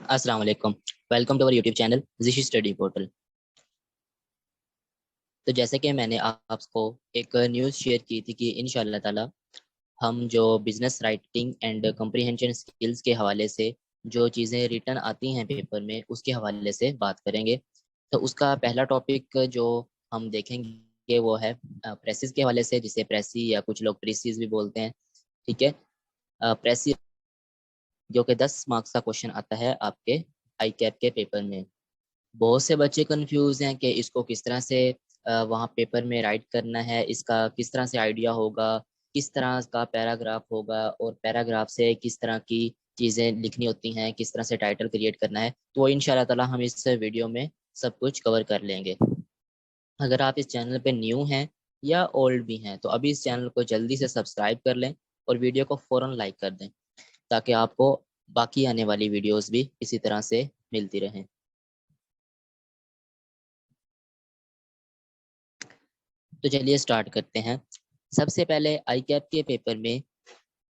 अस्सलाम वालेकुम। Welcome to our YouTube channel Zishi study portal. तो जैसे कि मैंने आपको एक न्यूज़ शेयर की थी कि इंशाअल्लाह ताला हम जो business writing and comprehension skills के हवाले से जो चीज़ें रिटर्न आती हैं पेपर में उसके हवाले से बात करेंगे। तो उसका पहला टॉपिक जो हम देखेंगे वो है प्रेसिस के हवाले से, जिसे प्रेसी या कुछ लोग प्रीसीज भी बोलते हैं। ठीक है। प्रेसी जो कि 10 मार्क्स का क्वेश्चन आता है आपके आई कैप के पेपर में। बहुत से बच्चे कंफ्यूज हैं कि इसको किस तरह से वहाँ पेपर में राइट करना है, इसका किस तरह से आइडिया होगा, किस तरह का पैराग्राफ होगा और पैराग्राफ से किस तरह की चीज़ें लिखनी होती हैं, किस तरह से टाइटल क्रिएट करना है। तो वो इंशाल्लाह ताला हम इस वीडियो में सब कुछ कवर कर लेंगे। अगर आप इस चैनल पे न्यू हैं या ओल्ड भी हैं तो अभी इस चैनल को जल्दी से सब्सक्राइब कर लें और वीडियो को फ़ौरन लाइक कर दें, ताकि आपको बाकी आने वाली वीडियोस भी इसी तरह से मिलती रहें। तो चलिए स्टार्ट करते हैं। सबसे पहले आई कैप के पेपर में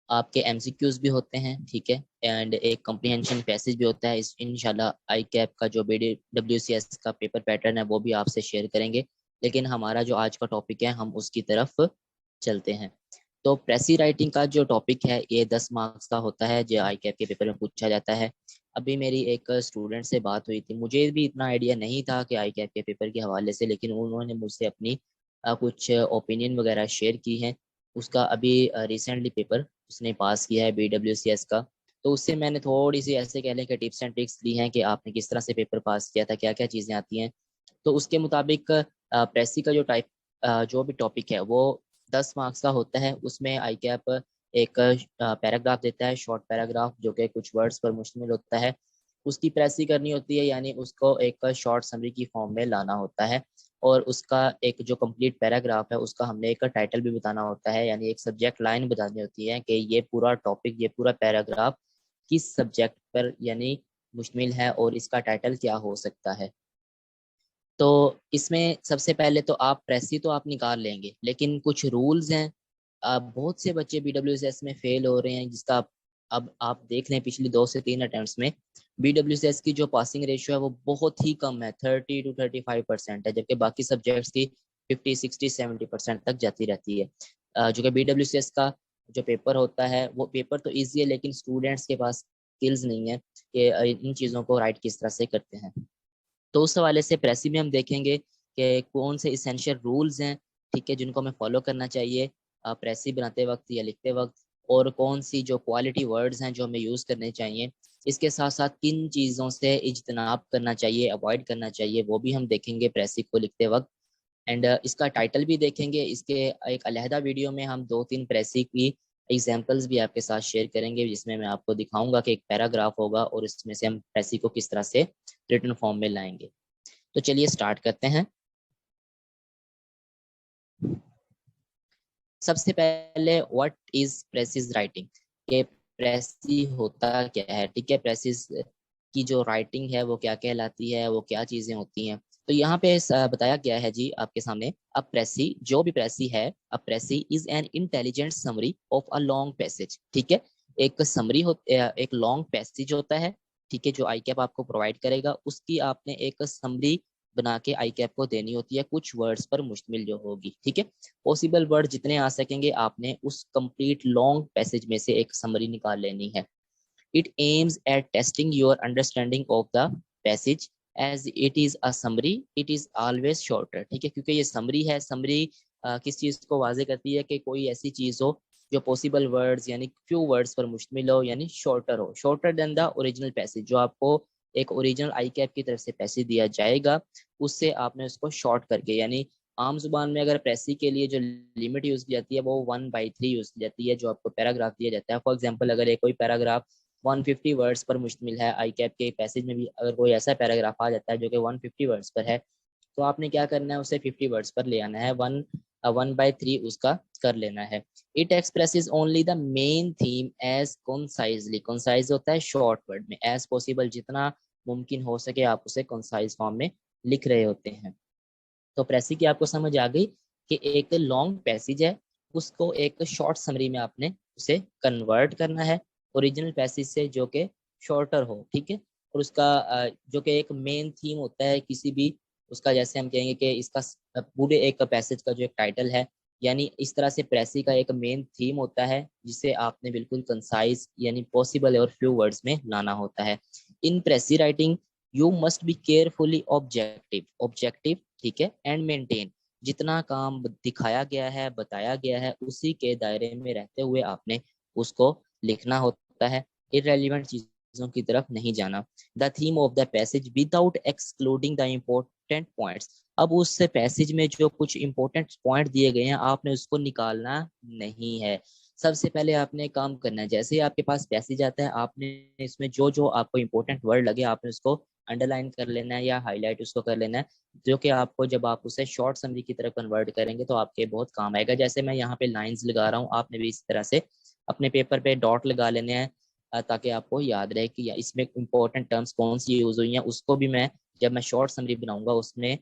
आपके एमसीक्यूज भी होते हैं, ठीक है, एंड एक कॉम्प्रिहेंशन पैसेज भी होता है। इस इंशाल्लाह आई कैप का जो BWCS का पेपर पैटर्न है वो भी आपसे शेयर करेंगे, लेकिन हमारा जो आज का टॉपिक है हम उसकी तरफ चलते हैं। तो प्रेसी राइटिंग का जो टॉपिक है ये 10 मार्क्स का होता है जो आई कैप के पेपर में पूछा जाता है। अभी मेरी एक स्टूडेंट से बात हुई थी, मुझे भी इतना आइडिया नहीं था कि आई कैप के पेपर के हवाले से, लेकिन उन्होंने मुझसे अपनी कुछ ओपिनियन वगैरह शेयर की हैं। उसका अभी रिसेंटली पेपर उसने पास किया है BWCS का। तो उससे मैंने थोड़ी सी ऐसे कह लें कि टिप्स एंड ट्रिक्स ली हैं कि आपने किस तरह से पेपर पास किया था, क्या क्या चीज़ें आती हैं। तो उसके मुताबिक प्रेसी का जो टाइप जो भी टॉपिक है वो 10 मार्क्स का होता है। उसमें आई कैप एक पैराग्राफ देता है, शॉर्ट पैराग्राफ जो कि कुछ वर्ड्स पर मुश्तमिल होता है। उसकी प्रेसी करनी होती है, यानी उसको एक शॉर्ट समरी की फॉर्म में लाना होता है। और उसका एक जो कंप्लीट पैराग्राफ है उसका हमने एक टाइटल भी बताना होता है, यानी एक सब्जेक्ट लाइन बतानी होती है कि ये पूरा टॉपिक, ये पूरा पैराग्राफ किस सब्जेक्ट पर यानी मुश्तमिल है और इसका टाइटल क्या हो सकता है। तो इसमें सबसे पहले तो आप प्रेसी तो आप निकाल लेंगे, लेकिन कुछ रूल्स हैं। बहुत से बच्चे BWCS में फेल हो रहे हैं, जिसका अब आप देख लें पिछली 2 से 3 अटेम्प्ट्स में BWCS की जो पासिंग रेशियो है वो बहुत ही कम है, 30 to 35% है, जबकि बाकी सब्जेक्ट्स की 50, 60, 70% तक जाती रहती है। जो कि BWCS का जो पेपर होता है वो पेपर तो ईजी है, लेकिन स्टूडेंट्स के पास स्किल्स नहीं है कि इन चीज़ों को राइट किस तरह से करते हैं। तो उस हवाले से प्रेसी में हम देखेंगे कि कौन से इसेंशियल रूल्स हैं, ठीक है, जिनको हमें फॉलो करना चाहिए प्रेसी बनाते वक्त या लिखते वक्त, और कौन सी जो क्वालिटी वर्ड्स हैं जो हमें यूज़ करने चाहिए। इसके साथ साथ किन चीज़ों से इज्तनाब करना चाहिए, अवॉइड करना चाहिए, वो भी हम देखेंगे प्रेसी को लिखते वक्त। एंड इसका टाइटल भी देखेंगे। इसके एक अलहदा वीडियो में हम 2-3 प्रेसी की एग्जाम्पल्स भी आपके साथ शेयर करेंगे, जिसमें मैं आपको दिखाऊंगा कि एक पैराग्राफ होगा और इसमें से हम प्रेसी को किस तरह से रिटन फॉर्म में लाएंगे। तो चलिए स्टार्ट करते हैं। सबसे पहले व्हाट इज प्रेसिज राइटिंग, के प्रेसी होता क्या है, ठीक है, प्रेसिज की जो राइटिंग है वो क्या कहलाती है, वो क्या चीजें होती हैं। तो यहाँ पे बताया गया है जी आपके सामने, अ प्रेसी, जो भी प्रेसी है, अ precis is an intelligent summary of a long passage. ठीक है, एक समरी हो, एक लॉन्ग पैसेज होता है, ठीक है, जो आई कैप आपको प्रोवाइड करेगा, उसकी आपने एक समरी बना के आई कैप को देनी होती है, कुछ वर्ड्स पर मुश्तमिल जो होगी। ठीक है, पॉसिबल वर्ड जितने आ सकेंगे आपने उस कंप्लीट लॉन्ग पैसेज में से एक समरी निकाल लेनी है। It aims at testing your understanding of the passage as it is a summary, it is always shorter. ठीक है, क्योंकि ये समरी है, समरी किस चीज को वाजे करती है कि कोई ऐसी चीज हो जो पॉसिबल वर्ड्स यानी फ्यू वर्ड्स पर मुश्तमिल हो, यानी शॉर्टर हो, shorter than the original passage. जो आपको एक ओरिजिनल आई कैप की तरफ से पैसेज दिया जाएगा उससे आपने उसको शॉर्ट करके, यानी आम जुबान में अगर प्रेसी के लिए जो लिमिट यूज की जाती है वो 1/3 यूज की जाती है, जो आपको पैराग्राफ दिया जाता है। फॉर एग्जाम्पल, अगर एक कोई पैराग्राफ 150 वर्ड्स पर मुश्तमिल है, आई कैप के पैसेज में भी अगर कोई ऐसा पैराग्राफ आ जाता है जो कि 150 वर्ड्स पर है, तो आपने क्या करना है, उसे 50 वर्ड्स पर ले आना है, 1/3 उसका कर लेना है। It expresses only the main theme as concisely, concise होता है शॉर्ट वर्ड में, एज पॉसिबल जितना मुमकिन हो सके आप उसे कंसाइज फॉर्म में लिख रहे होते हैं। तो प्रेसी की आपको समझ आ गई कि एक लॉन्ग पैसेज है उसको एक शॉर्ट समरी में आपने उसे कन्वर्ट करना है ओरिजिनल पैसेज से जो कि शॉर्टर हो। ठीक है, और उसका जो कि एक मेन थीम होता है किसी भी उसका, जैसे हम कहेंगे कि इसका पूरे एक पैसेज का जो एक टाइटल है, यानी इस तरह से प्रेसी का एक मेन थीम होता है जिसे आपने बिल्कुल कंसाइज यानी पॉसिबल और फ्यू वर्ड्स में लाना होता है। In precis writing you must be carefully objective, objective ठीक है, एंड मेंटेन, जितना काम दिखाया गया है बताया गया है उसी के दायरे में रहते हुए आपने उसको लिखना होता है, इररेलेवेंट चीजों की तरफ नहीं जाना। The theme of the passage without excluding the important points, अब उस पैसेज में जो कुछ इंपॉर्टेंट पॉइंट दिए गए हैं आपने उसको निकालना नहीं है। सबसे पहले आपने काम करना है, जैसे ही आपके पास पैसेज आता है आपने इसमें जो जो आपको इंपॉर्टेंट वर्ड लगे आपने उसको अंडरलाइन कर लेना है या हाईलाइट उसको कर लेना है, जो कि आपको जब आप उसे शॉर्ट समरी की तरह कन्वर्ट करेंगे तो आपके बहुत काम आएगा। जैसे मैं यहाँ पे लाइंस लगा रहा हूँ, आपने भी इस तरह से अपने पेपर पे डॉट लगा लेने हैं ताकि आपको याद रहे कि इसमें इंपॉर्टेंट टर्म्स कौन सी यूज हुई हैं, उसको भी मैं जब मैं शॉर्ट समरी बनाऊंगा उसमें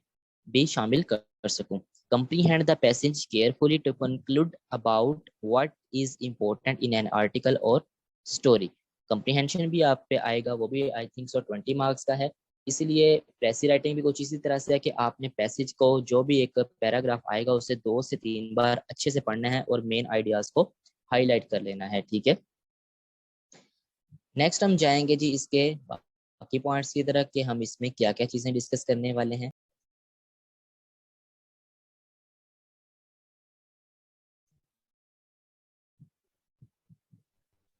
भी शामिल कर सकूं। Comprehend the passage carefully to conclude about what is important in an article or story. Comprehension भी आप पे आएगा, वो भी आई थिंक सो 20 मार्क्स का है। इसीलिए पैसिव राइटिंग भी कुछ इसी तरह से है कि आपने पैसेज को जो भी एक पैराग्राफ आएगा उसे 2 से 3 बार अच्छे से पढ़ना है और मेन आइडियाज को हाईलाइट कर लेना है, ठीक है। नेक्स्ट हम जाएंगे जी इसके बाकी पॉइंट्स की तरह कि हम इसमें क्या क्या चीजें डिस्कस करने वाले हैं।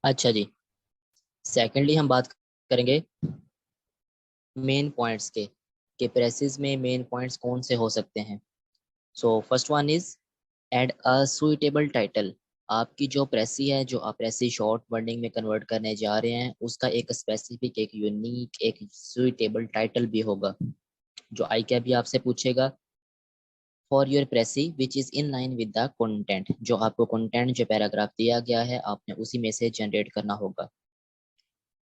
अच्छा जी, सेकेंडली हम बात करेंगे मेन पॉइंट्स के कि प्रेसेस में मेन पॉइंट्स कौन से हो सकते हैं। So first one is add a suitable title. आपकी जो प्रेसी है, जो आप प्रेसी शॉर्ट वर्डिंग में कन्वर्ट करने जा रहे हैं, उसका एक स्पेसिफिक, एक यूनिक, एक सुइटेबल टाइटल भी होगा जो आई कैप भी आपसे पूछेगा for your precis which is in line with the content. जो आपको कंटेंट जो पैराग्राफ दिया गया है आपने उसी में से जनरेट करना होगा।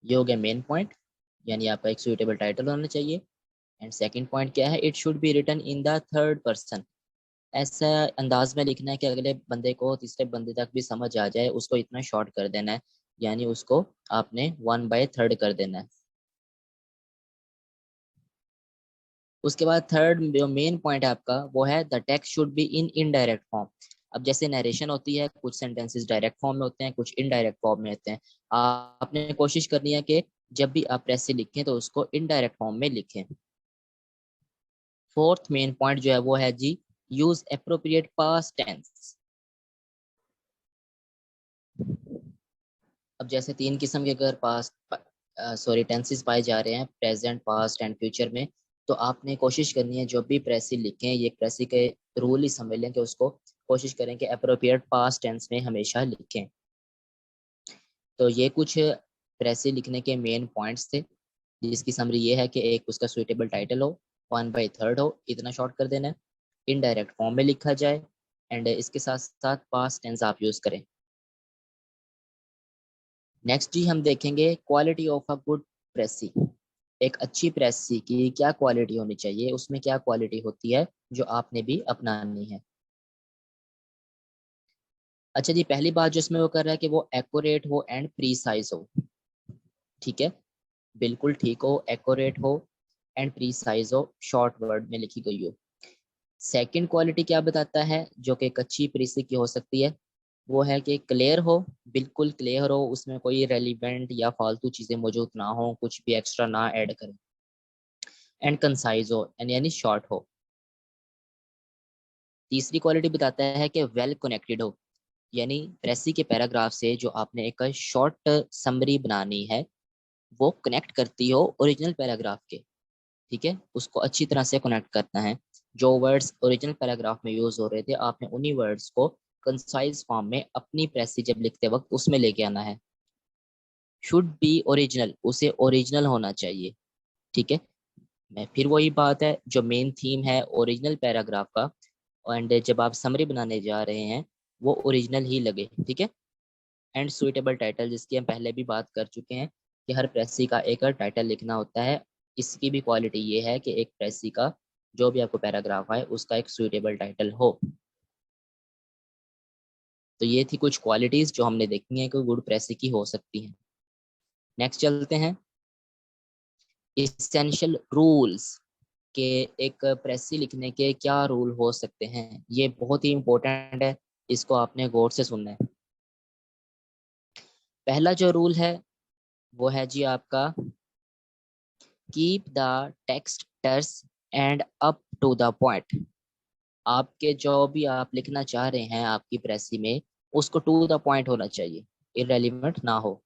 ये हो गया मेन पॉइंट, यानी आपका एक सुइटेबल टाइटल होना चाहिए। एंड सेकंड पॉइंट क्या है, it should be written in the third person. ऐसा अंदाज में लिखना है कि अगले बंदे को, तीसरे बंदे तक भी समझ आ जाए, उसको इतना शॉर्ट कर देना है, यानी उसको आपने 1/3 कर देना है। उसके बाद थर्ड जो मेन पॉइंट है आपका वो है the text should be in indirect form. अब जैसे नरेशन होती है, कुछ सेंटेंसेस डायरेक्ट फॉर्म में होते हैं, कुछ इनडायरेक्ट फॉर्म में होते हैं। आपने कोशिश करनी है कि जब भी आप प्रेस से लिखें तो उसको इनडायरेक्ट फॉर्म में लिखें। फोर्थ मेन पॉइंट जो है वो है जी यूज एप्रोप्रिएट पास्ट टेंस। अब जैसे 3 किस्म के अगर पास्ट टेंसेस पाए जा रहे हैं, प्रेजेंट, पास्ट एंड फ्यूचर में, तो आपने कोशिश करनी है जब भी प्रेसी लिखें, ये प्रेसी के रूल ही समझ लें कि उसको कोशिश करें कि अप्रोप्रिएट पास्ट टेंस में हमेशा लिखें। तो ये कुछ प्रेसी लिखने के मेन पॉइंट्स थे, जिसकी समरी ये है कि एक उसका सुइटेबल टाइटल हो, 1/3 हो, इतना शॉर्ट कर देना है, इनडायरेक्ट फॉर्म में लिखा जाए, एंड इसके साथ साथ पास्ट टेंस आप यूज करें। नेक्स्ट जी हम देखेंगे क्वालिटी ऑफ अ गुड प्रेसी। एक अच्छी प्रेसी की क्या क्वालिटी होनी चाहिए, उसमें क्या क्वालिटी होती है जो आपने भी अपनानी है। अच्छा जी, पहली बात जो इसमें वो कर रहा है कि वो एक्यूरेट हो एंड प्रीसाइज हो, ठीक है, बिल्कुल ठीक हो, एक्यूरेट हो एंड प्रीसाइज हो, शॉर्ट वर्ड में लिखी गई हो। सेकंड क्वालिटी क्या बताता है जो कि एक अच्छी प्रेसी की हो सकती है, वो है कि क्लियर हो, बिल्कुल क्लियर हो, उसमें कोई रेलिवेंट या फालतू चीजें मौजूद ना हो, कुछ भी एक्स्ट्रा ना ऐड करें। एंड कंसाइज हो यानी शॉर्ट हो। तीसरी क्वालिटी बताता है कि वेल कनेक्टेड हो, यानी प्रेसी के पैराग्राफ से जो आपने एक शॉर्ट समरी बनानी है वो कनेक्ट करती हो ओरिजिनल पैराग्राफ के, ठीक है, उसको अच्छी तरह से कनेक्ट करना है। जो वर्ड्स ओरिजिनल पैराग्राफ में यूज हो रहे थे आपने उन्हीं वर्ड्स को कंसाइज फॉर्म में अपनी प्रेसी जब लिखते वक्त उसमें लेके आना है। शुड बी ओरिजिनल, उसे ओरिजिनल होना चाहिए, ठीक है। मैं फिर वही बात है, जो मेन थीम है ओरिजिनल पैराग्राफ का, एंड जब आप समरी बनाने जा रहे हैं वो ओरिजिनल ही लगे, ठीक है। एंड सुइटेबल टाइटल, जिसकी हम पहले भी बात कर चुके हैं कि हर प्रेसी का एक टाइटल लिखना होता है। इसकी भी क्वालिटी ये है कि एक प्रेसी का जो भी आपको पैराग्राफ है उसका एक सुइटेबल टाइटल हो। तो ये थी कुछ क्वालिटीज जो हमने देखी हैं कि गुड प्रेसी की हो सकती हैं। नेक्स्ट चलते हैं। इसेंशियल रूल्स के एक प्रेसी लिखने के क्या रूल हो सकते हैं, ये बहुत ही इंपॉर्टेंट है, इसको आपने गौर से सुनना है। पहला जो रूल है वो है जी आपका, keep the text terse and up to the point. आपके जो भी आप लिखना चाह रहे हैं आपकी प्रेसी में, उसको टू द पॉइंट होना चाहिए, इररेलेवेंट ना हो,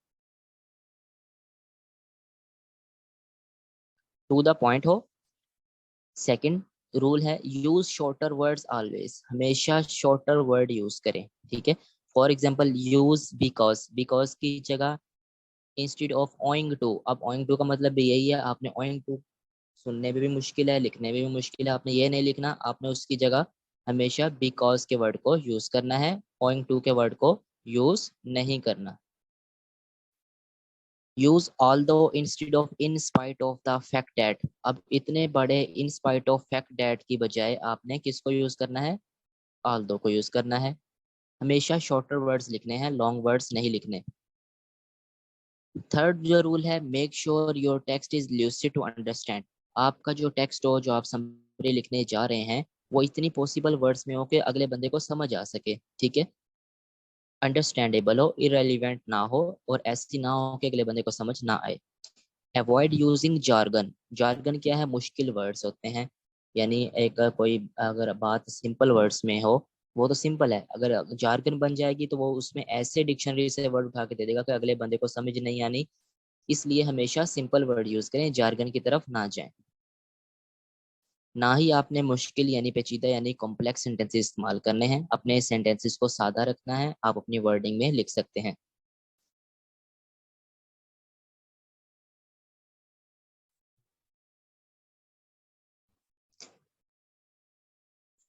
टू द पॉइंट हो। सेकंड रूल है, यूज शॉर्टर वर्ड्स ऑलवेज, हमेशा शॉर्टर वर्ड यूज करें, ठीक है। For example use because, because की जगह इंस्टेड ऑफ ओइंग टू। अब ओइंग टू का मतलब भी यही है, आपने ओइंग टू सुनने में भी मुश्किल है, लिखने में भी मुश्किल है, आपने ये नहीं लिखना, आपने उसकी जगह हमेशा बिकॉज के वर्ड को यूज करना है, ओइंग टू के वर्ड को यूज नहीं करना। Use although instead of in spite of the fact that. अब इतने बड़े in spite of fact that की बजाय आपने किसको यूज करना है, ऑल्दो को यूज करना है। हमेशा शॉर्टर वर्ड्स लिखने हैं, लॉन्ग वर्ड्स नहीं लिखने। थर्ड जो रूल है, make sure your text is lucid to understand. आपका जो टेक्स्ट हो, जो आप समरी लिखने जा रहे हैं, वो इतनी पॉसिबल वर्ड्स में हो कि अगले बंदे को समझ आ सके, ठीक है। अंडरस्टैंडेबल हो, इरेलीवेंट ना हो, और ऐसी ना हो कि अगले बंदे को समझ ना आए। Avoid using jargon. जार्गन क्या है, मुश्किल वर्ड्स होते हैं, यानी एक कोई अगर बात सिंपल वर्ड्स में हो, वो तो सिंपल है, अगर जार्गन बन जाएगी तो वो उसमें ऐसे डिक्शनरी से वर्ड उठा के दे देगा कि अगले बंदे को समझ नहीं आनी। इसलिए हमेशा सिंपल वर्ड यूज करें, जार्गन की तरफ ना जाएं। ना ही आपने मुश्किल यानी पेचीदा यानी कॉम्प्लेक्स सेंटेंसेस इस्तेमाल करने हैं, अपने सेंटेंसेस को सादा रखना है, आप अपनी वर्डिंग में लिख सकते हैं।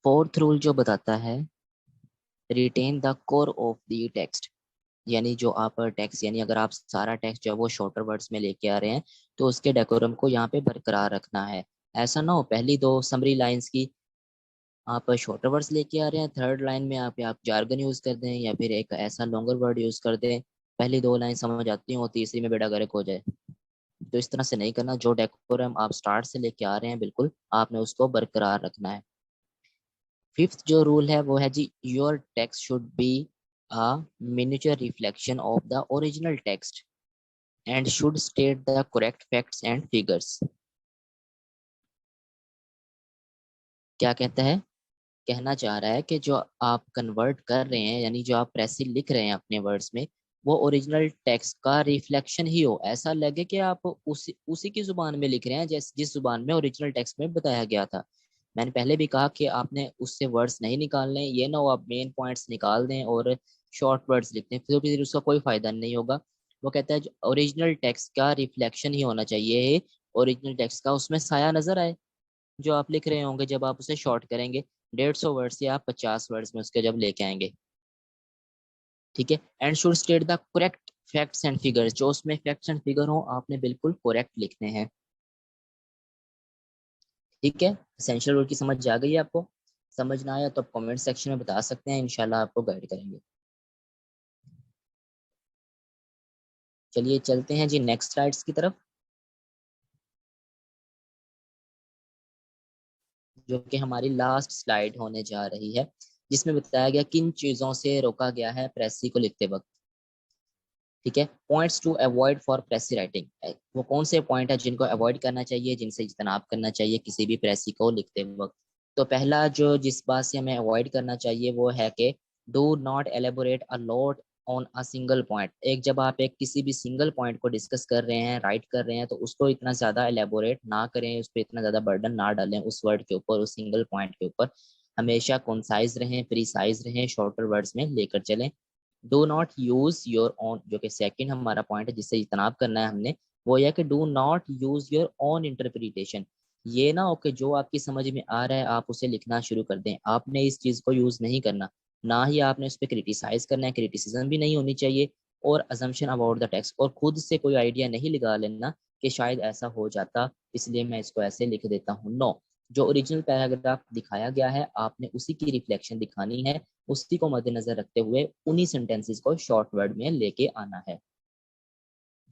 फोर्थ रूल जो बताता है, retain the core of the text. यानी जो आप टेक्स्ट, यानी अगर आप सारा टेक्स्ट जो है वो शॉर्टर वर्ड्स में लेके आ रहे हैं, तो उसके डेकोरम को यहाँ पे बरकरार रखना है। ऐसा ना हो पहली दो समरी लाइंस की आप शॉर्टर वर्ड्स लेके आ रहे हैं, थर्ड लाइन में आप जार्गन यूज कर दें या फिर एक ऐसा लॉन्गर वर्ड यूज कर दें, पहली दो लाइन समझ आती हो, तीसरी में बेड़ा गर्क हो जाए। तो इस तरह से नहीं करना, जो डेकोरम आप स्टार्ट से लेके आ रहे हैं बिल्कुल आपने उसको बरकरार रखना है। फिफ्थ जो रूल है वो है जी, your text should be a miniature reflection of the original text and should state the correct facts and figures. क्या कहता है, कहना चाह रहा है कि जो आप कन्वर्ट कर रहे हैं, यानी जो आप प्रेसी लिख रहे हैं अपने वर्ड्स में, वो ओरिजिनल टेक्स्ट का रिफ्लेक्शन ही हो, ऐसा लगे कि आप उसी उसी की जुबान में लिख रहे हैं जैसे जिस जुबान में ओरिजिनल टेक्स्ट में बताया गया था। मैंने पहले भी कहा कि आपने उससे वर्ड्स नहीं निकालने, ये ना हो आप मेन पॉइंट्स निकाल दें और शॉर्ट वर्ड्स लिखते हैं, फिर उसका कोई फायदा नहीं होगा। वो कहता है ओरिजिनल टेक्स्ट का रिफ्लेक्शन ही होना चाहिए, ओरिजिनल टेक्स्ट का उसमें साया नजर आए जो आप लिख रहे होंगे, जब आप उसे शॉर्ट करेंगे 150 वर्ड से आप 50 वर्ड्स में उसके जब लेके आएंगे, ठीक है। And should state the correct facts and figures, जो उसमें फैक्ट्स एंड फिगर हो आपने बिल्कुल करेक्ट लिखने हैं, ठीक है। एसेंशियल रूल की समझ आ गई है आपको? समझ ना आया तो आप कमेंट सेक्शन में बता सकते हैं, इंशाल्लाह आपको गाइड करेंगे। चलिए चलते हैं जी नेक्स्ट स्लाइड्स की तरफ, जो कि हमारी लास्ट स्लाइड होने जा रही है, जिसमें बताया गया किन चीजों से रोका गया है प्रेसी को लिखते वक्त, ठीक है। Points to avoid for precis writing, वो कौन से पॉइंट है जिनको अवॉइड करना चाहिए, जिनसे इज्तनाब करना चाहिए किसी भी प्रेसी को लिखते वक्त। तो पहला जो जिस बात से हमें अवॉइड करना चाहिए वो है कि do not elaborate a lot on a single point. एक जब आप एक किसी भी सिंगल पॉइंट को डिस्कस कर रहे हैं, राइट कर रहे हैं, तो उसको इतना ज्यादा एलेबोरेट ना करें, उस पर इतना ज्यादा बर्डन ना डालें उस वर्ड के ऊपर, उस सिंगल पॉइंट के ऊपर। हमेशा कॉन्साइज रहें, प्रिसाइज रहें, शॉर्टर वर्ड्स में लेकर चलें। Do not use your own, जो कि सेकंड हमारा पॉइंट है जिससे इजतनाब करना है हमने, वो यह कि do not use your own interpretation. ये ना हो कि जो आपकी समझ में आ रहा है आप उसे लिखना शुरू कर दें, आपने इस चीज को यूज नहीं करना। ना ही आपने उस पर क्रिटिसाइज करना है, क्रिटिसिज्म भी नहीं होनी चाहिए, और अजम्पशन अबाउट द टेक्स्ट, और खुद से कोई आइडिया नहीं लगा लेना कि शायद ऐसा हो जाता इसलिए मैं इसको ऐसे लिख देता हूँ। नो, जो ओरिजिनल पैराग्राफ दिखाया गया है आपने उसी की रिफ्लेक्शन दिखानी है, उसी को मद्देनजर रखते हुए उन्हीं सेंटेंसेस को शॉर्ट वर्ड में लेके आना है।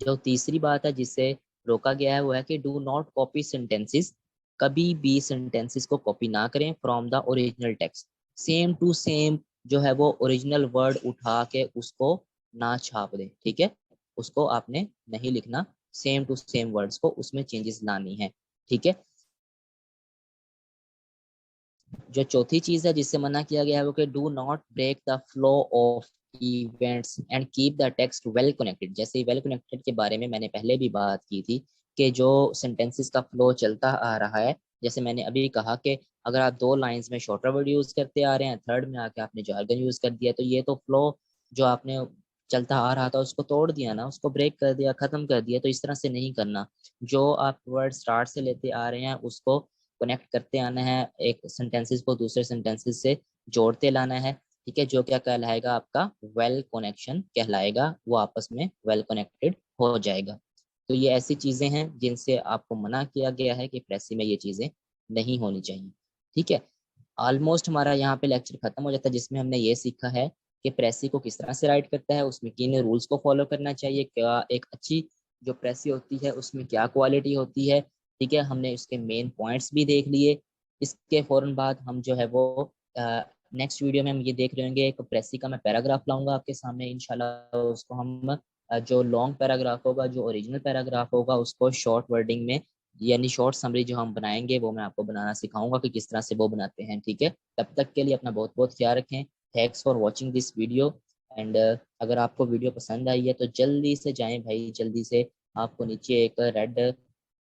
जो तीसरी बात है जिससे रोका गया है वो है कि डू नॉट कॉपी सेंटेंसेस, कभी भी सेंटेंसेस को कॉपी ना करें from the original text. Same to same जो है वो ओरिजिनल वर्ड उठा के उसको ना छाप दें, ठीक है, उसको आपने नहीं लिखना, सेम टू सेम वर्ड्स को उसमें चेंजेस लानी है, ठीक है। जो चौथी चीज है जिससे मना किया गया है वो कि do not break the flow of events and keep the text well connected. जैसे वेल कनेक्टेड के बारे में मैंने पहले भी बात की थी कि जो सेंटेंसेस का फ्लो चलता आ रहा है, जैसे मैंने अभी कहा कि अगर आप 2 लाइंस में शॉर्टर वर्ड यूज करते आ रहे हैं, थर्ड में आके आपने जार्गन यूज कर दिया, तो ये तो फ्लो जो आपने चलता आ रहा था उसको तोड़ दिया ना, उसको ब्रेक कर दिया, खत्म कर दिया। तो इस तरह से नहीं करना, जो आप वर्ड स्टार्ट से लेते आ रहे हैं उसको कनेक्ट करते आना है, एक सेंटेंसेस को दूसरे सेंटेंसेस से जोड़ते लाना है, ठीक है, जो क्या कहलाएगा आपका वेल कनेक्शन कहलाएगा, वो आपस में वेल कनेक्टेड हो जाएगा। तो ये ऐसी चीजें हैं जिनसे आपको मना किया गया है कि प्रेसी में ये चीजें नहीं होनी चाहिए, ठीक है। ऑलमोस्ट हमारा यहाँ पे लेक्चर खत्म हो जाता है, जिसमें हमने ये सीखा है कि प्रेसी को किस तरह से राइट करता है, उसमें किन रूल्स को फॉलो करना चाहिए, क्या एक अच्छी जो प्रेसी होती है उसमें क्या क्वालिटी होती है, ठीक है। हमने उसके मेन पॉइंट्स भी देख लिए। इसके फौरन बाद हम जो है वो नेक्स्ट वीडियो में हम ये देख रहे होंगे, एक प्रेसी का मैं पैराग्राफ लाऊंगा आपके सामने इंशाल्लाह। उसको हम जो लॉन्ग पैराग्राफ होगा, जो ओरिजिनल पैराग्राफ होगा, उसको शॉर्ट वर्डिंग में यानी शॉर्ट समरी जो हम बनाएंगे वो मैं आपको बनाना सिखाऊंगा कि किस तरह से वो बनाते हैं, ठीक है। तब तक के लिए अपना बहुत बहुत ख्याल रखें। Thanks for watching this video and अगर आपको वीडियो पसंद आई है तो जल्दी से जाएं भाई, जल्दी से। आपको नीचे एक रेड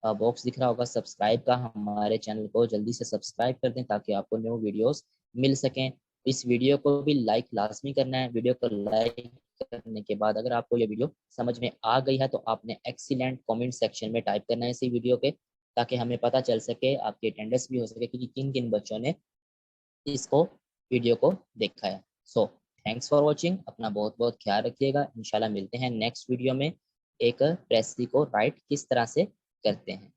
बॉक्स दिख रहा होगा सब्सक्राइब का, हमारे चैनल को जल्दी से सब्सक्राइब कर दें ताकि आपको न्यू वीडियोस मिल सकें। इस वीडियो को भी लाइक लाजमी करना है। वीडियो को लाइक करने के बाद अगर आपको ये वीडियो समझ में आ गई है तो आपने एक्सीलेंट कमेंट सेक्शन में टाइप करना है इसी वीडियो पे, ताकि हमें पता चल सके, आपकी अटेंडेंस भी हो सके कि किन किन बच्चों ने इसको वीडियो को देखा है। सो थैंक्स फॉर वॉचिंग, अपना बहुत बहुत ख्याल रखिएगा। इंशाल्लाह मिलते हैं नेक्स्ट वीडियो में, एक प्रेसी को राइट किस तरह से करते हैं।